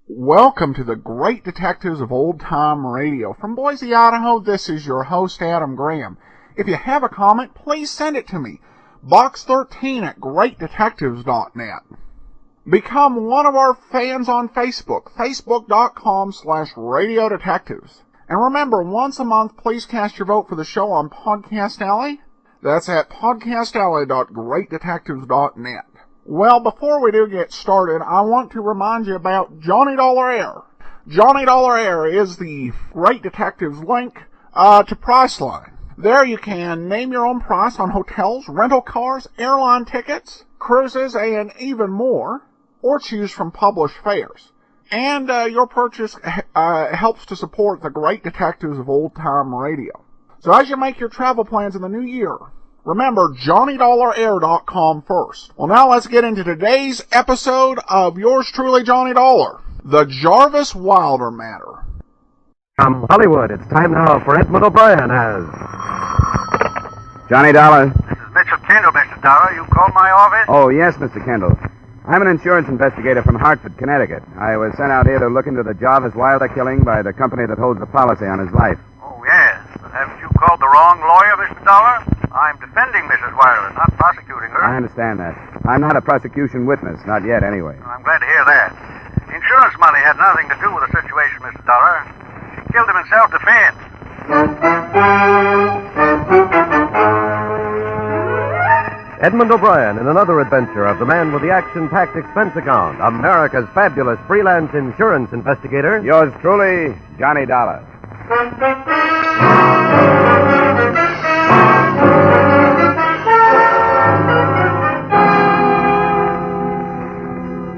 Welcome to the Great Detectives of Old Time Radio. From Boise, Idaho, this is your host, Adam Graham. If you have a comment, please send it to me. Box 13 at greatdetectives.net. Become one of our fans on Facebook, facebook.com/Radio Detectives. And remember, once a month, please cast your vote for the show on Podcast Alley. That's at podcastalley.greatdetectives.net. Well, before we do get started, I want to remind you about Johnny Dollar Air. Johnny Dollar Air is the Great Detectives link to Priceline. There you can name your own price on hotels, rental cars, airline tickets, cruises, and even more, or choose from published fares. And your purchase helps to support the Great Detectives of Old Time Radio. So as you make your travel plans in the new year, remember, JohnnyDollarAir.com first. Well, now let's get into today's episode of yours truly, Johnny Dollar, the Jarvis Wilder matter. From Hollywood, it's time now for Edmund O'Brien as... Johnny Dollar. This is Mitchell Kendall, Mr. Dollar. You called my office? Oh, yes, Mr. Kendall. I'm an insurance investigator from Hartford, Connecticut. I was sent out here to look into the Jarvis Wilder killing by the company that holds the policy on his life. Oh, yes. But haven't you called the wrong lawyer, Mr. Dollar? I'm defending Mrs. Wilder, not prosecuting her. I understand that. I'm not a prosecution witness, not yet anyway. Well, I'm glad to hear that. Insurance money had nothing to do with the situation, Mr. Dollar. He killed him in self-defense. Edmund O'Brien in another adventure of the man with the action-packed expense account, America's fabulous freelance insurance investigator. Yours truly, Johnny Dollar.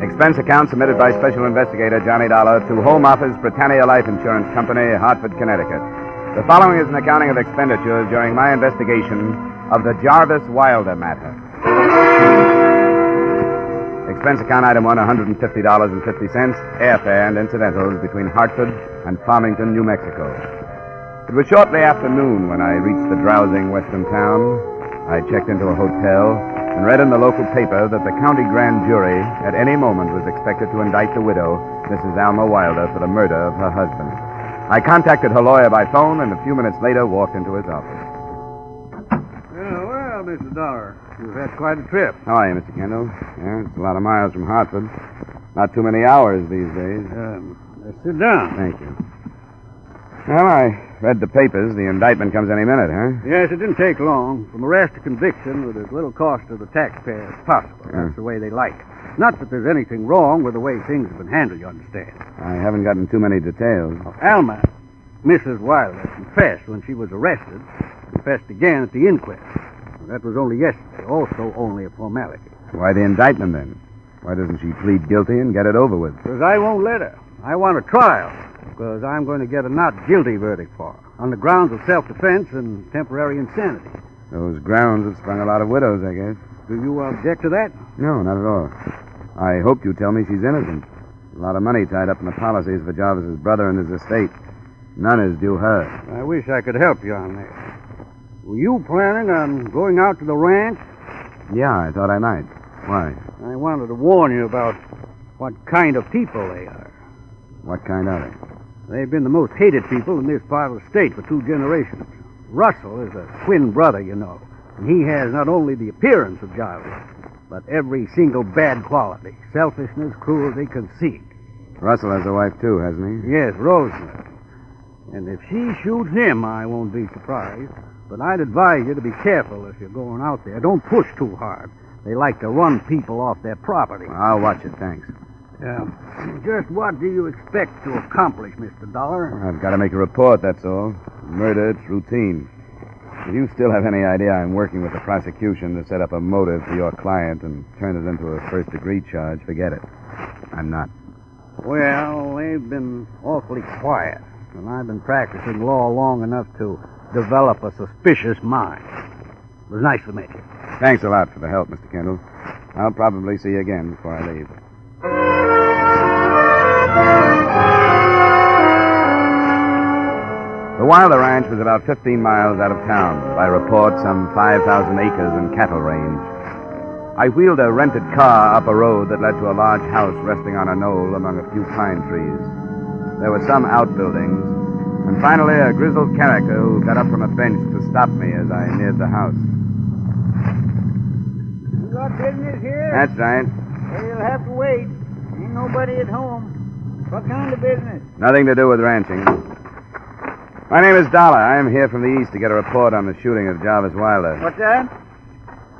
Expense account submitted by Special Investigator Johnny Dollar to Home Office Britannia Life Insurance Company, Hartford, Connecticut. The following is an accounting of expenditures during my investigation of the Jarvis Wilder matter. Expense account item 1, $150.50, airfare and incidentals between Hartford and Farmington, New Mexico. It was shortly after noon when I reached the drowsing western town. I checked into a hotel and read in the local paper that the county grand jury at any moment was expected to indict the widow, Mrs. Alma Wilder, for the murder of her husband. I contacted her lawyer by phone and a few minutes later walked into his office. Well, Mr. Dollar, you've had quite a trip. How are you, Mr. Kendall? Yeah, it's a lot of miles from Hartford. Not too many hours these days. Sit down. Thank you. Well, I read the papers. The indictment comes any minute, huh? Yes, it didn't take long. From arrest to conviction with as little cost to the taxpayer as possible. Yeah. That's the way they like it. Not that there's anything wrong with the way things have been handled, you understand. I haven't gotten too many details. Alma, Mrs. Wilder, confessed when she was arrested. Confessed again at the inquest. That was only yesterday. Also only a formality. Why the indictment, then? Why doesn't she plead guilty and get it over with? Because I won't let her. I want a trial. Because I'm going to get a not guilty verdict for her. On the grounds of self-defense and temporary insanity. Those grounds have sprung a lot of widows, I guess. Do you object to that? No, not at all. I hoped you'd tell me she's innocent. A lot of money tied up in the policies for Jarvis's brother and his estate. None is due her. I wish I could help you on that. Were you planning on going out to the ranch? Yeah, I thought I might. Why? I wanted to warn you about what kind of people they are. What kind are they? They've been the most hated people in this part of the state for 2 generations. Russell is a twin brother, you know. And he has not only the appearance of Jarvis, but every single bad quality. Selfishness, cruelty, conceit. Russell has a wife, too, hasn't he? Yes, Rosemary. And if she shoots him, I won't be surprised. But I'd advise you to be careful if you're going out there. Don't push too hard. They like to run people off their property. I'll watch it, thanks. Yeah. Just what do you expect to accomplish, Mr. Dollar? I've got to make a report, that's all. Murder, it's routine. If you still have any idea I'm working with the prosecution to set up a motive for your client and turn it into a first-degree charge, forget it. I'm not. Well, they've been awfully quiet. Well, I've been practicing law long enough to develop a suspicious mind. It was nice to meet you. Thanks a lot for the help, Mr. Kendall. I'll probably see you again before I leave. The Wilder Ranch was about 15 miles out of town. By report, some 5,000 acres and cattle range. I wheeled a rented car up a road that led to a large house resting on a knoll among a few pine trees. There were some outbuildings, and finally a grizzled character who got up from a bench to stop me as I neared the house. You got business here? That's right. Well, you'll have to wait. Ain't nobody at home. What kind of business? Nothing to do with ranching. My name is Dollar. I am here from the east to get a report on the shooting of Jarvis Wilder. What's that?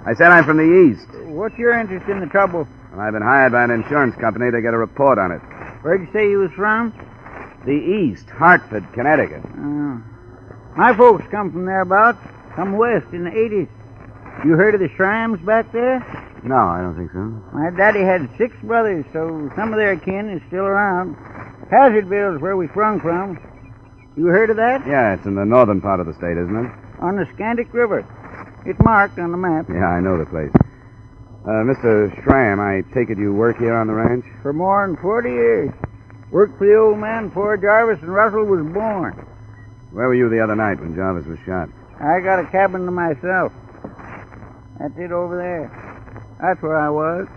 I said I'm from the east, What's your interest in the trouble? and I've been hired by an insurance company to get a report on it. Where'd you say you was from? The east, Hartford, Connecticut. My folks come from thereabouts. Come west in the 80s. You heard of the Shrams back there? No, I don't think so. My daddy had 6 brothers, so some of their kin is still around. Hazardville's where we sprung from. You heard of that? Yeah, it's in the northern part of the state, isn't it? On the Scandic River. It's marked on the map. Yeah, I know the place. Mr. Schramm, I take it you work here on the ranch? For more than 40 years. Worked for the old man before Jarvis and Russell was born. Where were you the other night when Jarvis was shot? I got a cabin to myself. That's it over there. That's where I was.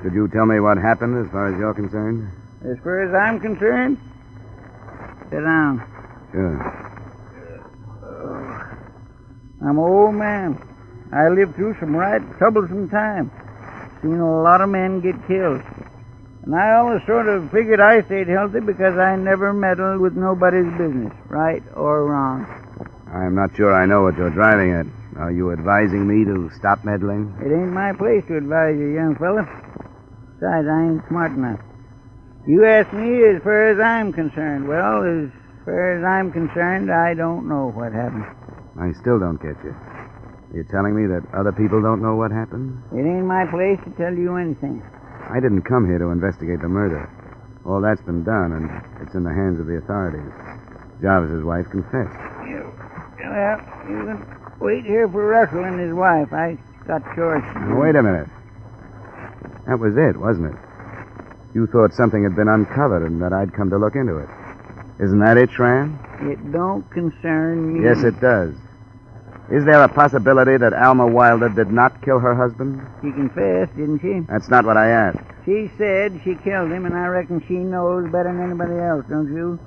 Could you tell me what happened as far as you're concerned? As far as I'm concerned, sit down. Sure. I'm an old man. I lived through some right troublesome times. Seen a lot of men get killed. And I always sort of figured I stayed healthy because I never meddled with nobody's business, right or wrong. I'm not sure I know what you're driving at. Are you advising me to stop meddling? It ain't my place to advise you, young fella. Besides, I ain't smart enough. You ask me as far as I'm concerned. Well, as far as I'm concerned, I don't know what happened. I still don't get you. You're telling me that other people don't know what happened? It ain't my place to tell you anything. I didn't come here to investigate the murder. All that's been done, and it's in the hands of the authorities. Jarvis's wife confessed. Well, you can wait here for Russell and his wife. I got chores to do. Now, wait a minute. That was it, wasn't it? You thought something had been uncovered and that I'd come to look into it. Isn't that it, Schramm? It don't concern me. Yes, it does. Is there a possibility that Alma Wilder did not kill her husband? She confessed, didn't she? That's not what I asked. She said she killed him, and I reckon she knows better than anybody else, don't you?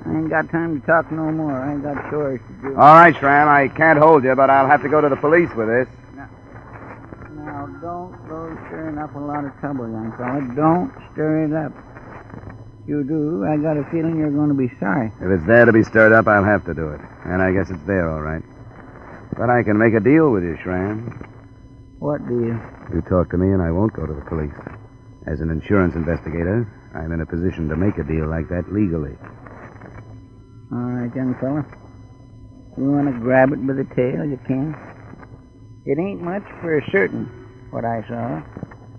I ain't got time to talk no more. I ain't got chores to do. All right, Schramm, I can't hold you, but I'll have to go to the police with this. Now, don't go stirring up a lot of trouble, young fella. Don't stir it up. You do, I got a feeling you're going to be sorry. If it's there to be stirred up, I'll have to do it. And I guess it's there, all right. But I can make a deal with you, Schramm. What deal? You talk to me and I won't go to the police. As an insurance investigator, I'm in a position to make a deal like that legally. All right, young fella. You want to grab it by the tail, you can. It ain't much for certain, what I saw.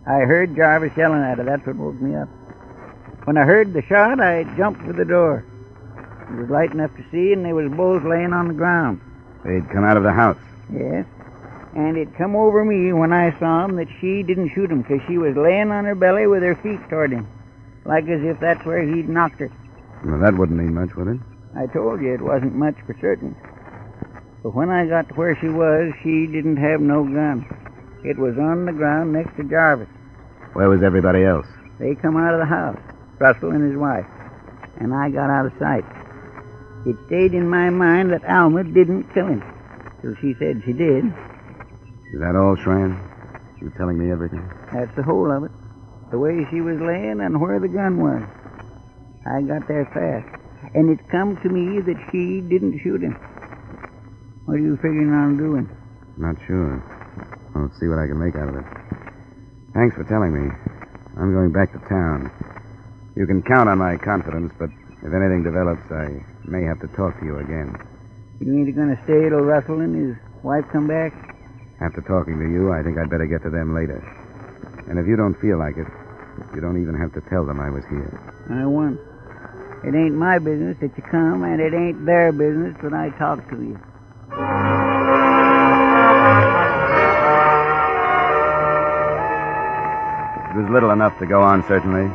I heard Jarvis yelling at her. That's what woke me up. When I heard the shot, I jumped for the door. It was light enough to see, and they was both laying on the ground. They'd come out of the house. Yes. And it come over me when I saw him that she didn't shoot him because she was laying on her belly with her feet toward him, like as if that's where he'd knocked her. Well, that wouldn't mean much, would it? I told you it wasn't much for certain. But when I got to where she was, she didn't have no gun. It was on the ground next to Jarvis. Where was everybody else? They come out of the house, Russell and his wife, and I got out of sight. It stayed in my mind that Alma didn't kill him, till she said she did. Is that all, Schramm? You telling me everything? That's the whole of it. The way she was laying and where the gun was. I got there fast, and it come to me that she didn't shoot him. What are you figuring on doing? Not sure. I'll see what I can make out of it. Thanks for telling me. I'm going back to town. You can count on my confidence, but if anything develops, I may have to talk to you again. You ain't going to stay till Russell and his wife come back? After talking to you, I think I'd better get to them later. And if you don't feel like it, you don't even have to tell them I was here. I won't. It ain't my business that you come, and it ain't their business that I talk to you. It was little enough to go on, certainly.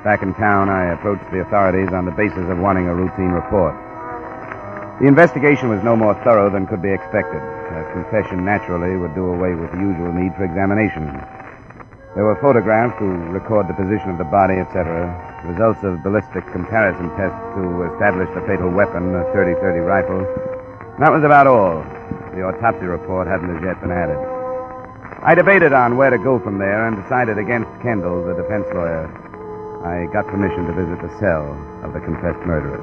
Back in town, I approached the authorities on the basis of wanting a routine report. The investigation was no more thorough than could be expected. A confession, naturally, would do away with the usual need for examination. There were photographs to record the position of the body, etc., results of ballistic comparison tests to establish the fatal weapon, a .30-30 rifle. That was about all. The autopsy report hadn't as yet been added. I debated on where to go from there and decided against Kendall, the defense lawyer. I got permission to visit the cell of the confessed murderers.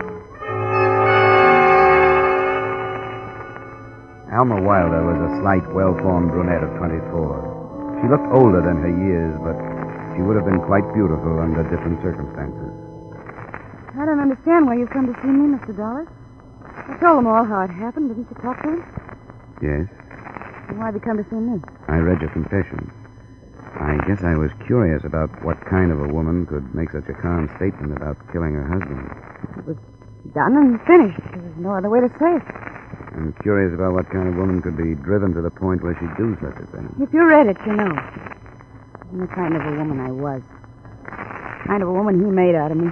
Alma Wilder was a slight, well-formed brunette of 24. She looked older than her years, but she would have been quite beautiful under different circumstances. I don't understand why you've come to see me, Mr. Dollar. I told them all how it happened. Didn't you talk to them? Yes? And why'd you come to see me? I read your confession. I guess I was curious about what kind of a woman could make such a calm statement about killing her husband. It was done and finished. There was no other way to say it. I'm curious about what kind of woman could be driven to the point where she'd do such a thing. If you read it, you know. I'm the kind of a woman I was. The kind of a woman he made out of me.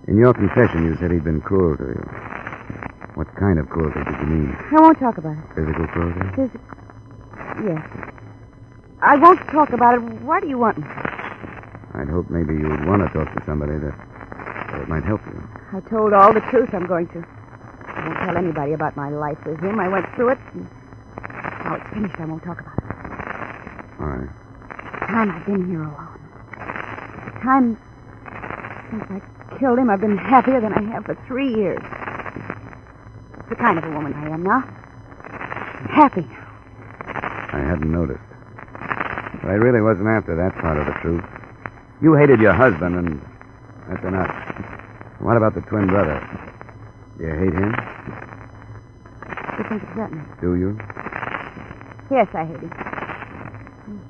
In your confession, you said he'd been cruel to you. What kind of cruelty did you mean? I won't talk about it. Physical cruelty? Yes. I won't talk about it. Why do you want me? I'd hope maybe you'd want to talk to somebody that might help you. I told all the truth I'm going to. I won't tell anybody about my life with him. I went through it. And now it's finished. I won't talk about it. All right. The time I've been here alone. The time since I killed him, I've been happier than I have for 3 years. It's the kind of a woman I am now. I'm happy now. I hadn't noticed. But I really wasn't after that part of the truth. You hated your husband, and that's enough. What about the twin brother? Do you hate him? What do you think of that, man? Do you? Yes, I hate him. I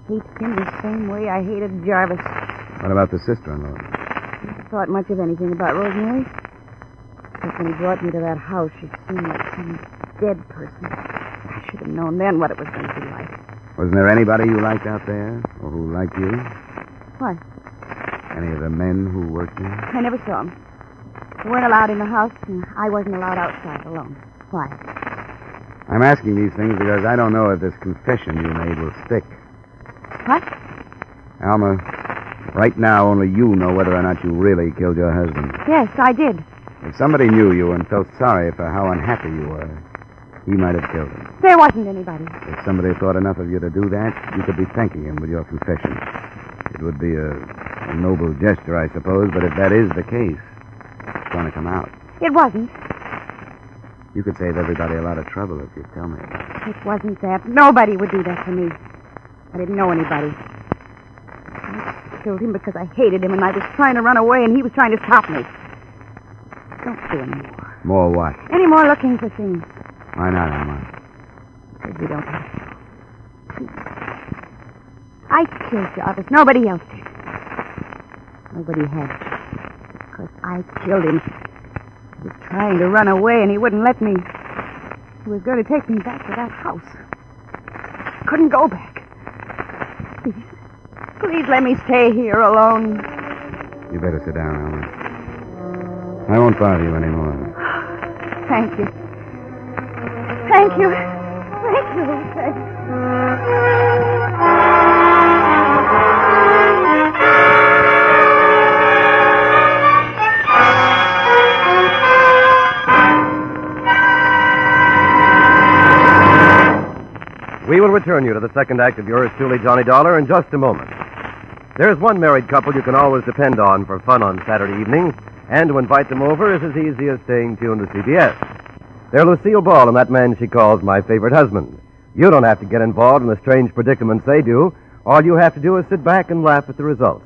hate him the same way I hated Jarvis. What about the sister-in-law? I never thought much of anything about Rosemary. Except when he brought me to that house, she seemed like some dead person. I should have known then what it was going to be like. Wasn't there anybody you liked out there? Or who liked you? What? Any of the men who worked there? I never saw him. They weren't allowed in the house, and I wasn't allowed outside alone. Why? I'm asking these things because I don't know if this confession you made will stick. What? Alma, right now only you know whether or not you really killed your husband. Yes, I did. If somebody knew you and felt sorry for how unhappy you were, he might have killed him. There wasn't anybody. If somebody thought enough of you to do that, you could be thanking him with your confession. It would be a noble gesture, I suppose, but if that is the case, it's going to come out. It wasn't. You could save everybody a lot of trouble if you'd tell me. It wasn't that. Nobody would do that to me. I didn't know anybody. I killed him because I hated him, and I was trying to run away, and he was trying to stop me. Don't do any more. More what? Any more looking for things. Why not, Alma? Because you don't have to. I killed Jarvis. Nobody else did. Nobody had to. Because I killed him. He was trying to run away, and he wouldn't let me. He was going to take me back to that house. I couldn't go back. Please. Please let me stay here alone. You better sit down, Alma. I won't bother you anymore. Thank you. Thank you. Thank you. Thank you. We will return you to the second act of yours truly, Johnny Dollar, in just a moment. There's one married couple you can always depend on for fun on Saturday evenings, and to invite them over is as easy as staying tuned to CBS. They're Lucille Ball and that man she calls My Favorite Husband. You don't have to get involved in the strange predicaments they do. All you have to do is sit back and laugh at the results.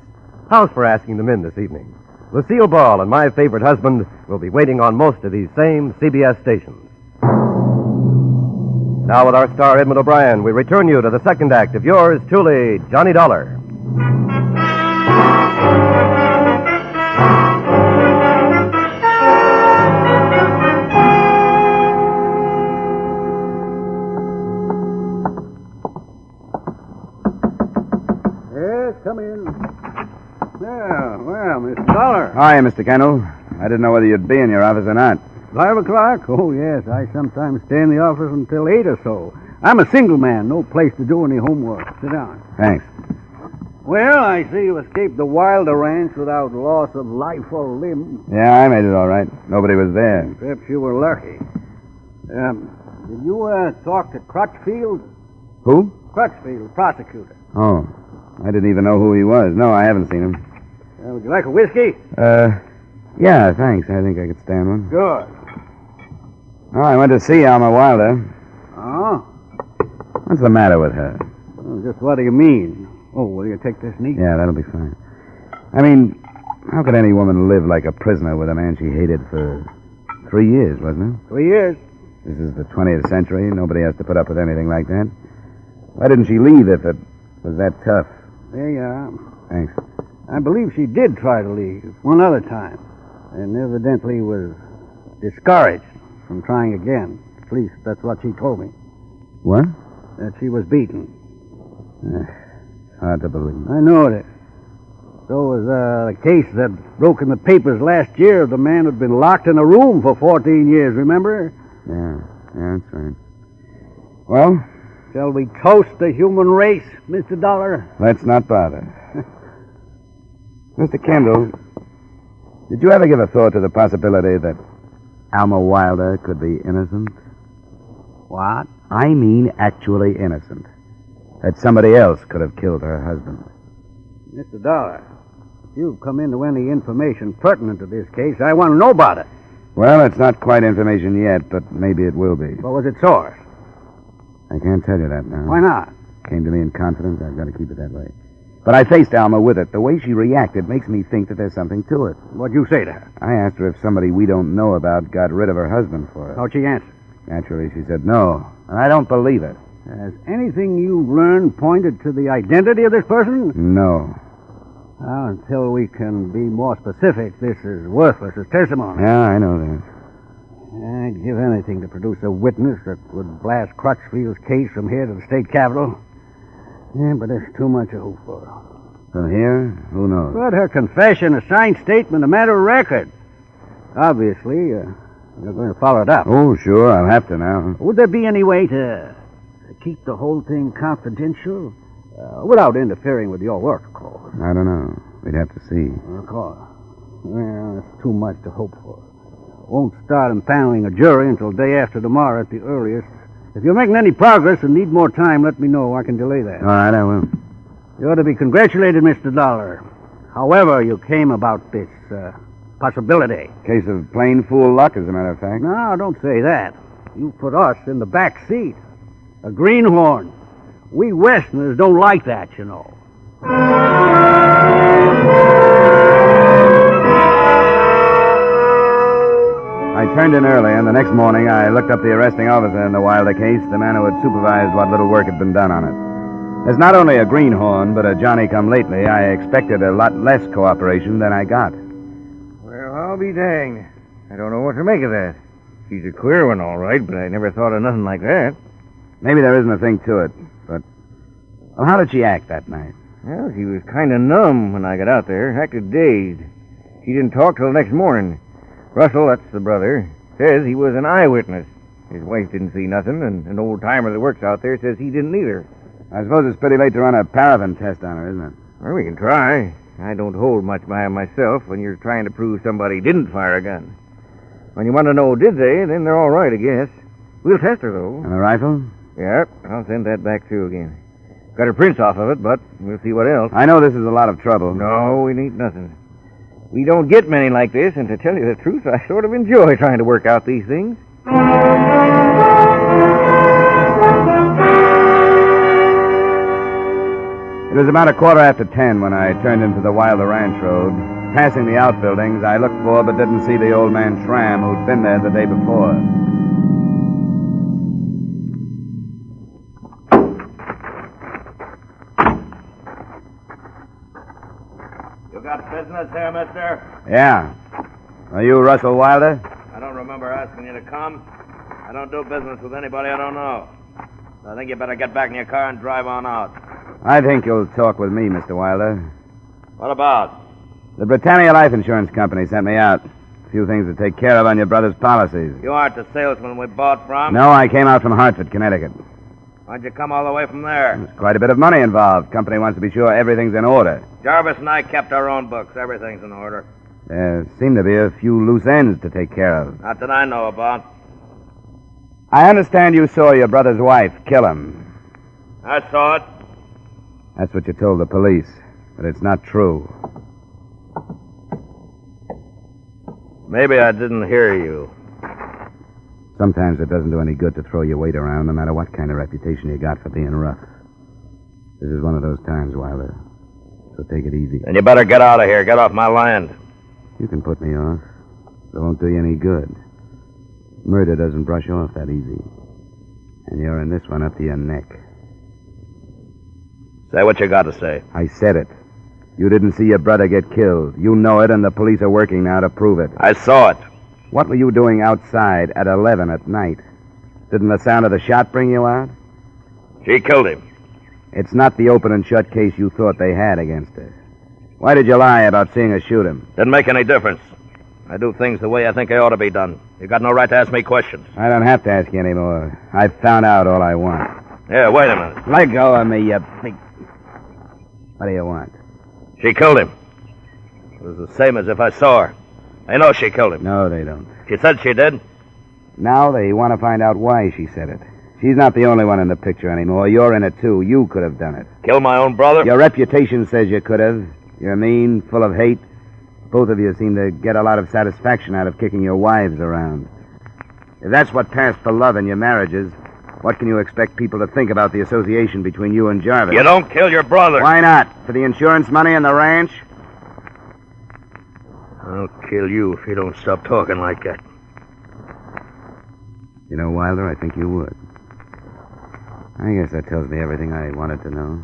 How's for asking them in this evening? Lucille Ball and My Favorite Husband will be waiting on most of these same CBS stations. Now with our star Edmund O'Brien, we return you to the second act of yours truly, Johnny Dollar. Hi, Mr. Kendall. I didn't know whether you'd be in your office or not. 5 o'clock? Oh, yes. I sometimes stay in the office until 8 or so. I'm a single man. No place to do any homework. Sit down. Thanks. Well, I see you escaped the Wilder ranch without loss of life or limb. Yeah, I made it all right. Nobody was there. Perhaps you were lucky. Did you talk to Crutchfield? Who? Crutchfield, prosecutor. Oh, I didn't even know who he was. No, I haven't seen him. Would you like a whiskey? Yeah, thanks. I think I could stand one. Good. Oh, I went to see Alma Wilder. Oh? What's the matter with her? Well, just what do you mean? Oh, will you take this neat? Yeah, that'll be fine. I mean, how could any woman live like a prisoner with a man she hated for 3 years, wasn't it? 3 years. This is the 20th century. Nobody has to put up with anything like that. Why didn't she leave if it was that tough? There you are. Thanks. I believe she did try to leave one other time, and evidently was discouraged from trying again. At least that's what she told me. What? That she was beaten. Hard to believe. I know it. So was the case that broke in the papers last year of the man who'd been locked in a room for 14 years, remember? Yeah, that's right. Well, shall we toast the human race, Mr. Dollar? Let's not bother. Mr. Kendall, did you ever give a thought to the possibility that Alma Wilder could be innocent? What? I mean actually innocent. That somebody else could have killed her husband. Mr. Dollar, if you've come into any information pertinent to this case, I want to know about it. Well, it's not quite information yet, but maybe it will be. What was its source? I can't tell you that now. Why not? Came to me in confidence. I've got to keep it that way. But I faced Alma with it. The way she reacted makes me think that there's something to it. What'd you say to her? I asked her if somebody we don't know about got rid of her husband for her. How'd she answer? Naturally, she said no. And I don't believe it. Has anything you've learned pointed to the identity of this person? No. Well, until we can be more specific, this is worthless as testimony. Yeah, I know that. I'd give anything to produce a witness that would blast Crutchfield's case from here to the state capitol. Yeah, but it's too much to hope for. From here? Who knows? But her confession, a signed statement, a matter of record. Obviously, you're going to follow it up. Oh, sure, I'll have to now. Would there be any way to keep the whole thing confidential? Without interfering with your work, of course. I don't know. We'd have to see. Of course. Well, it's too much to hope for. Won't start impaneling a jury until day after tomorrow at the earliest. If you're making any progress and need more time, let me know. I can delay that. All right, I will. You ought to be congratulated, Mr. Dollar. However you came about this possibility. Case of plain fool luck, as a matter of fact. No, don't say that. You put us in the back seat. A greenhorn. We Westerners don't like that, you know. I turned in early, and the next morning I looked up the arresting officer in the Wilder case, the man who had supervised what little work had been done on it. As not only a greenhorn, but a Johnny-come-lately, I expected a lot less cooperation than I got. Well, I'll be danged. I don't know what to make of that. She's a queer one, all right, but I never thought of nothing like that. Maybe there isn't a thing to it, but... Well, how did she act that night? Well, she was kind of numb when I got out there, acted dazed. She didn't talk till the next morning. Russell, that's the brother, says he was an eyewitness. His wife didn't see nothing, and an old-timer that works out there says he didn't either. I suppose it's pretty late to run a paraffin test on her, isn't it? Well, we can try. I don't hold much behind myself when you're trying to prove somebody didn't fire a gun. When you want to know did they, then they're all right, I guess. We'll test her, though. And the rifle? Yeah, I'll send that back through again. Got her prints off of it, but we'll see what else. I know this is a lot of trouble. No, we need nothing. We don't get many like this, and to tell you the truth, I sort of enjoy trying to work out these things. It was about 10:15 when I turned into the Wilder Ranch Road. Passing the outbuildings, I looked for but didn't see the old man Schramm who'd been there the day before. You got business here, mister? Yeah. Are you Russell Wilder? I don't remember asking you to come. I don't do business with anybody I don't know. I think you better get back in your car and drive on out. I think you'll talk with me, Mr. Wilder. What about? The Britannia Life Insurance Company sent me out. A few things to take care of on your brother's policies. You aren't the salesman we bought from? No, I came out from Hartford, Connecticut. Why'd you come all the way from there? There's quite a bit of money involved. Company wants to be sure everything's in order. Jarvis and I kept our own books. Everything's in order. There seem to be a few loose ends to take care of. Not that I know about. I understand you saw your brother's wife kill him. I saw it. That's what you told the police, but it's not true. Maybe I didn't hear you. Sometimes it doesn't do any good to throw your weight around, no matter what kind of reputation you got for being rough. This is one of those times, Wilder. So take it easy. Then you better get out of here. Get off my land. You can put me off. It won't do you any good. Murder doesn't brush off that easy. And you're in this one up to your neck. Say what you got to say. I said it. You didn't see your brother get killed. You know it, and the police are working now to prove it. I saw it. What were you doing outside at 11 at night? Didn't the sound of the shot bring you out? She killed him. It's not the open and shut case you thought they had against her. Why did you lie about seeing her shoot him? Didn't make any difference. I do things the way I think they ought to be done. You got no right to ask me questions. I don't have to ask you anymore. I've found out all I want. Yeah, wait a minute. Let go of me, you big... What do you want? She killed him. It was the same as if I saw her. They know she killed him. No, they don't. She said she did. Now they want to find out why she said it. She's not the only one in the picture anymore. You're in it, too. You could have done it. Killed my own brother? Your reputation says you could have. You're mean, full of hate. Both of you seem to get a lot of satisfaction out of kicking your wives around. If that's what passed for love in your marriages, what can you expect people to think about the association between you and Jarvis? You don't kill your brother. Why not? For the insurance money and the ranch? I'll kill you if you don't stop talking like that. You know, Wilder, I think you would. I guess that tells me everything I wanted to know.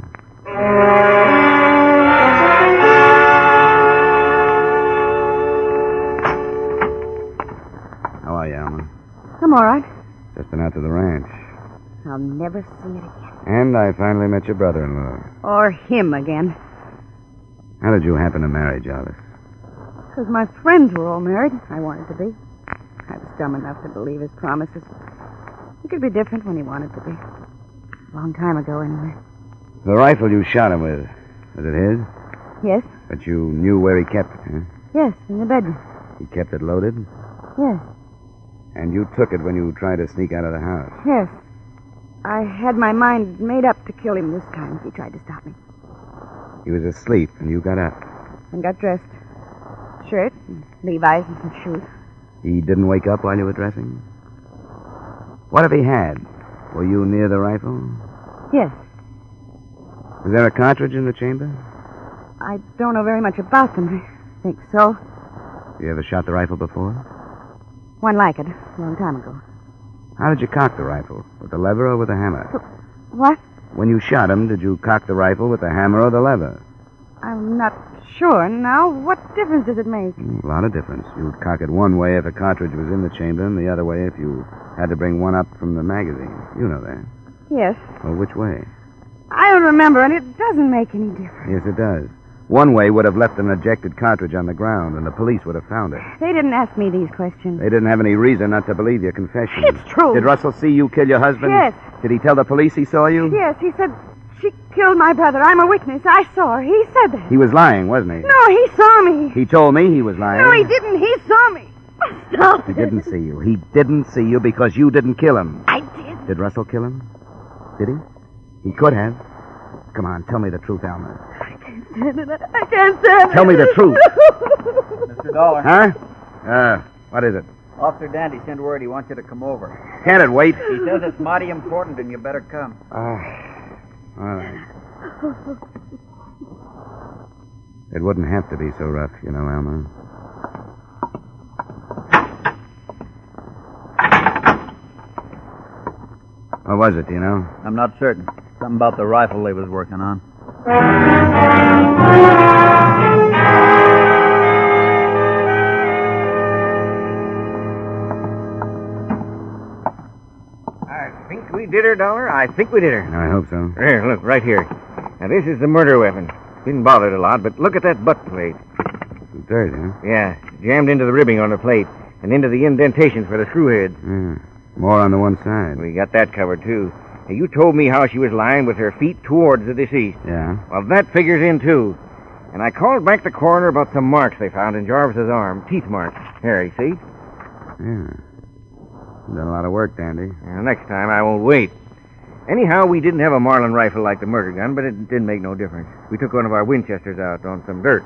How are you, Alma? I'm all right. Just been out to the ranch. I'll never see it again. And I finally met your brother-in-law. Or him again. How did you happen to marry Jarvis? Because my friends were all married. I wanted to be. I was dumb enough to believe his promises. He could be different when he wanted to be. A long time ago, anyway. The rifle you shot him with, was it his? Yes? But you knew where he kept it, huh? Yes, in the bedroom. He kept it loaded? Yes. And you took it when you tried to sneak out of the house? Yes. I had my mind made up to kill him this time if he tried to stop me. He was asleep, and you got up. And got dressed. Shirt, and Levi's, and some shoes. He didn't wake up while you were dressing? What if he had? Were you near the rifle? Yes. Was there a cartridge in the chamber? I don't know very much about them. I think so. You ever shot the rifle before? One like it, a long time ago. How did you cock the rifle? With the lever or with the hammer? What? When you shot him, did you cock the rifle with the hammer or the lever? I'm not sure now. What difference does it make? A lot of difference. You'd cock it one way if a cartridge was in the chamber, and the other way if you had to bring one up from the magazine. You know that. Yes. Well, which way? I don't remember, and it doesn't make any difference. Yes, it does. One way would have left an ejected cartridge on the ground, and the police would have found it. They didn't ask me these questions. They didn't have any reason not to believe your confession. It's true. Did Russell see you kill your husband? Yes. Did he tell the police he saw you? Yes, he said she killed my brother. I'm a witness. I saw her. He said that. He was lying, wasn't he? No, he saw me. He told me he was lying. No, he didn't. He saw me. Stop He it. didn't see you. He didn't see you because you didn't kill him. I did. Did Russell kill him? Did he? He could have. Come on, tell me the truth, Alma. I can't stand it. I can't stand it. Tell me the truth. Mr. Dollar. Huh? What is it? Officer Dandy sent word he wants you to come over. Can't it wait? He says it's mighty important and you better come. All right. It wouldn't have to be so rough, you know, Alma. What was it, do you know? I'm not certain. Something about the rifle they was working on. I think we did her, Dollar. I think we did her. I hope so. Here, look, right here. Now, this is the murder weapon. Been bothered a lot, but look at that butt plate. dirt, huh? Yeah, jammed into the ribbing on the plate and into the indentations for the screw heads. More on the one side. We got that covered, too. Now, you told me how she was lying with her feet towards the deceased. Yeah? Well, that figures in, too. And I called back the coroner about some marks they found in Jarvis's arm. Teeth marks. Here, you see? Yeah. Done a lot of work, Dandy. Now, next time, I won't wait. Anyhow, we didn't have a Marlin rifle like the murder gun, but it didn't make no difference. We took one of our Winchesters out on some dirt.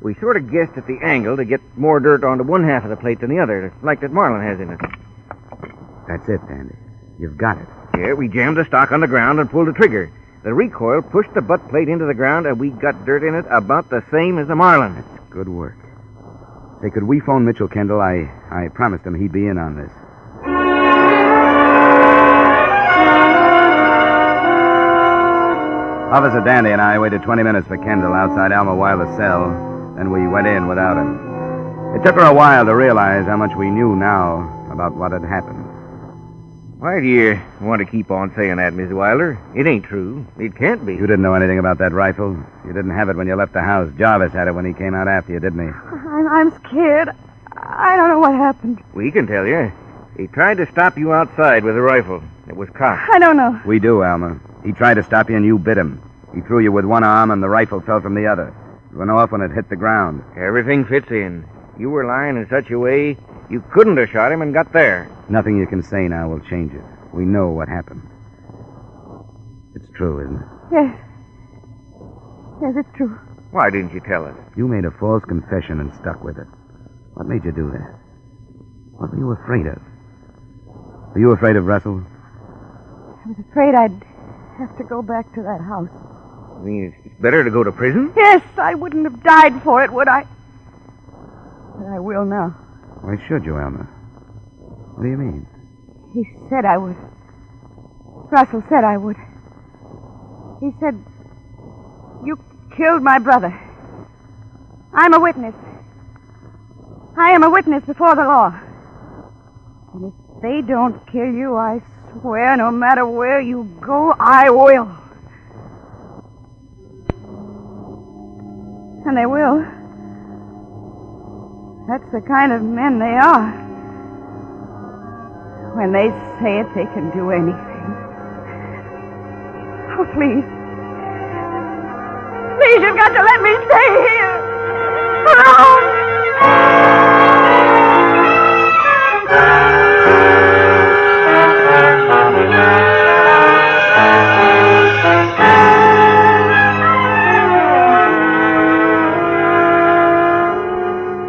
We sort of guessed at the angle to get more dirt onto one half of the plate than the other, like that Marlin has in it. That's it, Dandy. You've got it. Yeah, we jammed the stock on the ground and pulled the trigger. The recoil pushed the butt plate into the ground, and we got dirt in it about the same as the Marlin. That's good work. Say, could we phone Mitchell Kendall? I promised him he'd be in on this. Officer Dandy and I waited 20 minutes for Kendall outside Alma Wilder's cell. Then we went in without him. It took her a while to realize how much we knew now about what had happened. Why do you want to keep on saying that, Miss Wilder? It ain't true. It can't be. You didn't know anything about that rifle. You didn't have it when you left the house. Jarvis had it when he came out after you, didn't he? I'm scared. I don't know what happened. We can tell you. He tried to stop you outside with a rifle. It was cocked. I don't know. We do, Alma. He tried to stop you and you bit him. He threw you with one arm and the rifle fell from the other. It went off when it hit the ground. Everything fits in. You were lying in such a way you couldn't have shot him and got there. Nothing you can say now will change it. We know what happened. It's true, isn't it? Yes. Yes, it's true. Why didn't you tell us? You made a false confession and stuck with it. What made you do that? What were you afraid of? Were you afraid of Russell? I was afraid I'd have to go back to that house. You mean it's better to go to prison? Yes, I wouldn't have died for it, would I? But I will now. Why should you, Alma? What do you mean? He said I would. Russell said I would. He said, you killed my brother. I'm a witness. I am a witness before the law. And if they don't kill you, I swear no matter where you go, I will. And they will. That's the kind of men they are. When they say it, they can do anything. Oh, please. Please, you've got to let me stay here. Alone.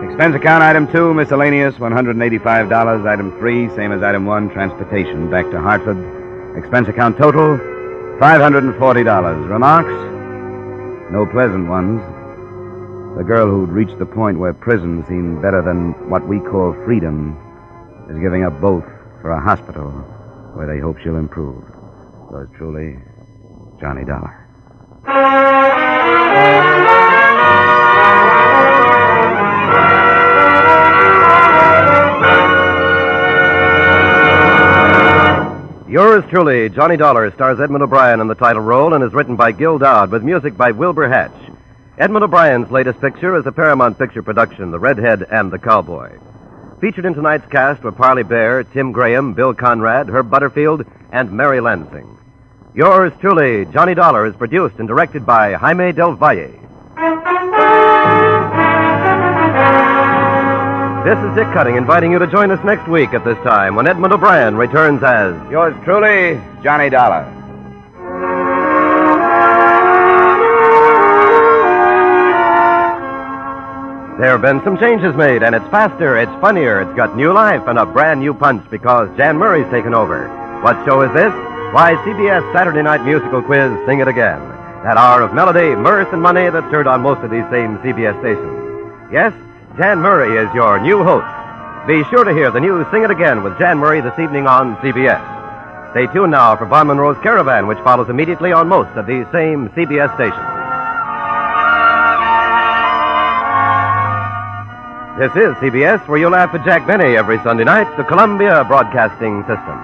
Expense account item 2, miscellaneous, $185. Item 3, same as item 1, transportation back to Hartford. Expense account total, $540. Remarks? No pleasant ones. The girl who'd reached the point where prison seemed better than what we call freedom is giving up both for a hospital where they hope she'll improve. Yours truly, Johnny Dollar. Yours truly, Johnny Dollar, stars Edmund O'Brien in the title role and is written by Gil Doud with music by Wilbur Hatch. Edmund O'Brien's latest picture is a Paramount Picture production, The Redhead and the Cowboy. Featured in tonight's cast were Parley Bear, Tim Graham, Bill Conrad, Herb Butterfield, and Mary Lansing. Yours truly, Johnny Dollar, is produced and directed by Jaime Del Valle. This is Dick Cutting inviting you to join us next week at this time when Edmund O'Brien returns as Yours truly, Johnny Dollar. There have been some changes made, and it's faster, it's funnier, it's got new life and a brand new punch because Jan Murray's taken over. What show is this? Why, CBS Saturday Night Musical Quiz, Sing It Again. That hour of melody, mirth, and money that's heard on most of these same CBS stations. Yes, Jan Murray is your new host. Be sure to hear the new Sing It Again with Jan Murray this evening on CBS. Stay tuned now for Von Monroe's Caravan, which follows immediately on most of these same CBS stations. This is CBS, where you laugh at Jack Benny every Sunday night, the Columbia Broadcasting System.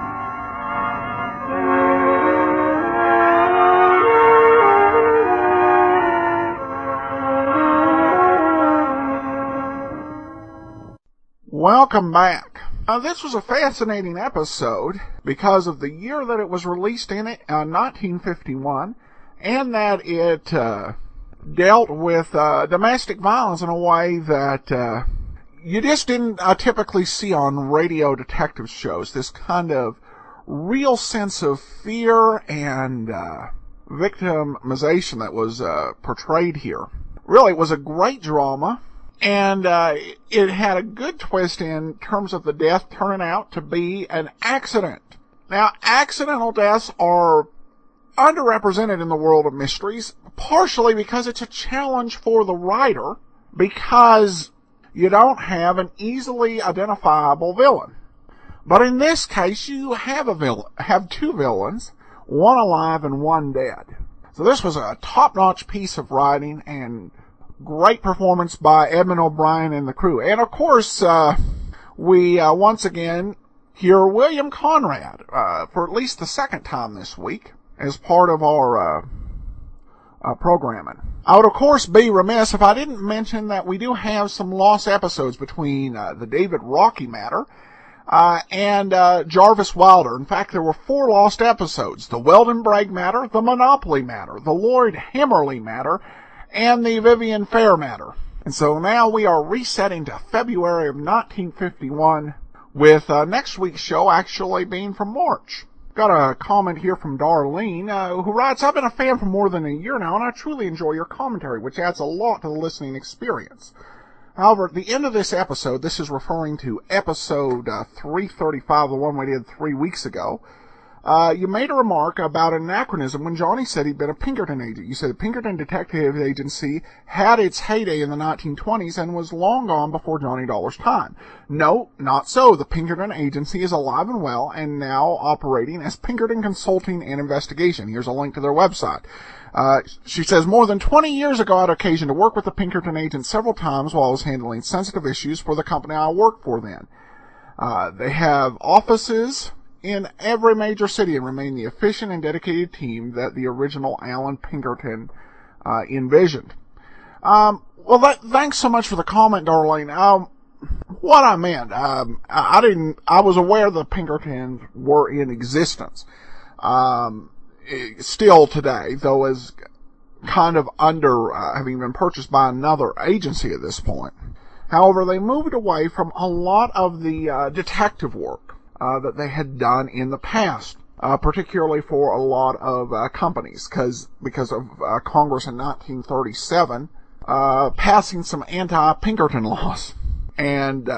Welcome back. This was a fascinating episode because of the year that it was released in, 1951, and that it dealt with domestic violence in a way that you just didn't typically see on radio detective shows. This kind of real sense of fear and victimization that was portrayed here. Really, it was a great drama. And it had a good twist in terms of the death turning out to be an accident. Now, accidental deaths are underrepresented in the world of mysteries, partially because it's a challenge for the writer, because you don't have an easily identifiable villain. But in this case, you have two villains, one alive and one dead. So this was a top-notch piece of writing and great performance by Edmund O'Brien and the crew. And of course, we once again hear William Conrad for at least the second time this week as part of our programming. I would of course be remiss if I didn't mention that we do have some lost episodes between the David Rocky matter and Jarvis Wilder. In fact, there were 4 lost episodes: the Weldon Bragg matter, the Monopoly matter, the Lloyd Hemmerly matter, and the Vivian Fair matter. And so now we are resetting to February of 1951, with next week's show actually being from March. Got a comment here from Darlene, who writes, "I've been a fan for more than a year now, and I truly enjoy your commentary, which adds a lot to the listening experience. However, at the end of this episode," this is referring to episode 335, the one we did 3 weeks ago, you made a remark about an anachronism when Johnny said he'd been a Pinkerton agent. You said the Pinkerton Detective Agency had its heyday in the 1920s and was long gone before Johnny Dollar's time. No, not so. The Pinkerton Agency is alive and well and now operating as Pinkerton Consulting and Investigation. Here's a link to their website. She says, "More than 20 years ago, I had occasion to work with the Pinkerton agent several times while I was handling sensitive issues for the company I worked for then. They have offices in every major city and remain the efficient and dedicated team that the original Alan Pinkerton envisioned." Thanks so much for the comment, Darlene. What I meant, I was aware the Pinkertons were in existence, still today, though as kind of under, having been purchased by another agency at this point. However, they moved away from a lot of the detective work that they had done in the past, particularly for a lot of companies, because of Congress in 1937 passing some anti-Pinkerton laws. And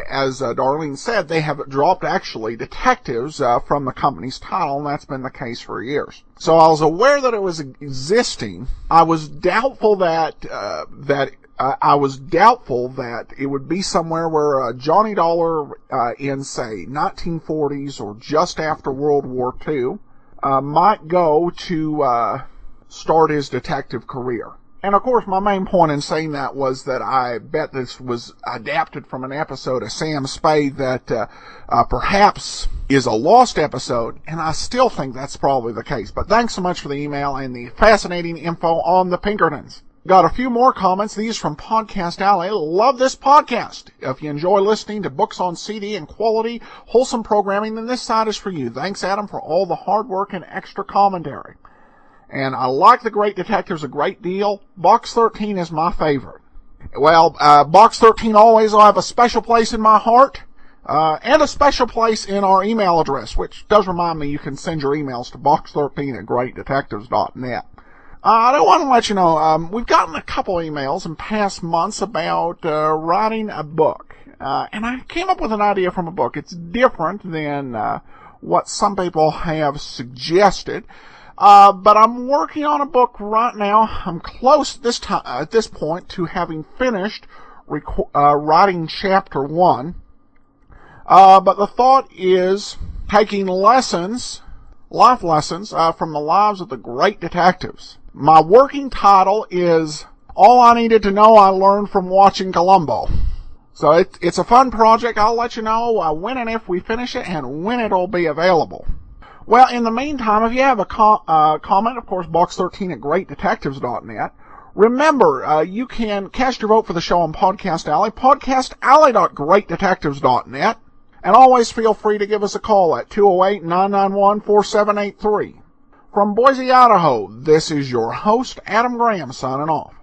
as Darlene said, they have dropped actually detectives from the company's title, and that's been the case for years. So I was aware that it was existing. I was doubtful that it would be somewhere where Johnny Dollar in, say, 1940s or just after World War II might go to start his detective career. And, of course, my main point in saying that was that I bet this was adapted from an episode of Sam Spade that perhaps is a lost episode, and I still think that's probably the case. But thanks so much for the email and the fascinating info on the Pinkertons. Got a few more comments, these from Podcast Alley. Love this podcast. If you enjoy listening to books on CD and quality, wholesome programming, then this side is for you. Thanks, Adam, for all the hard work and extra commentary. And I like the Great Detectives a great deal. Box 13 is my favorite. Well, Box 13 always will have a special place in my heart, and a special place in our email address, which does remind me you can send your emails to box13@greatdetectives.net. I do want to let you know, we've gotten a couple emails in past months about writing a book. And I came up with an idea from a book. It's different than what some people have suggested. But I'm working on a book right now. I'm close at this point to having finished writing chapter 1. But the thought is taking life lessons from the lives of the great detectives. My working title is All I Needed to Know I Learned from Watching Columbo. So it's a fun project. I'll let you know when and if we finish it and when it'll be available. Well, in the meantime, if you have a comment, of course, box13@greatdetectives.net. Remember, you can cast your vote for the show on Podcast Alley, podcastalley.greatdetectives.net, and always feel free to give us a call at 208-991-4783. From Boise, Idaho, this is your host, Adam Graham, signing off.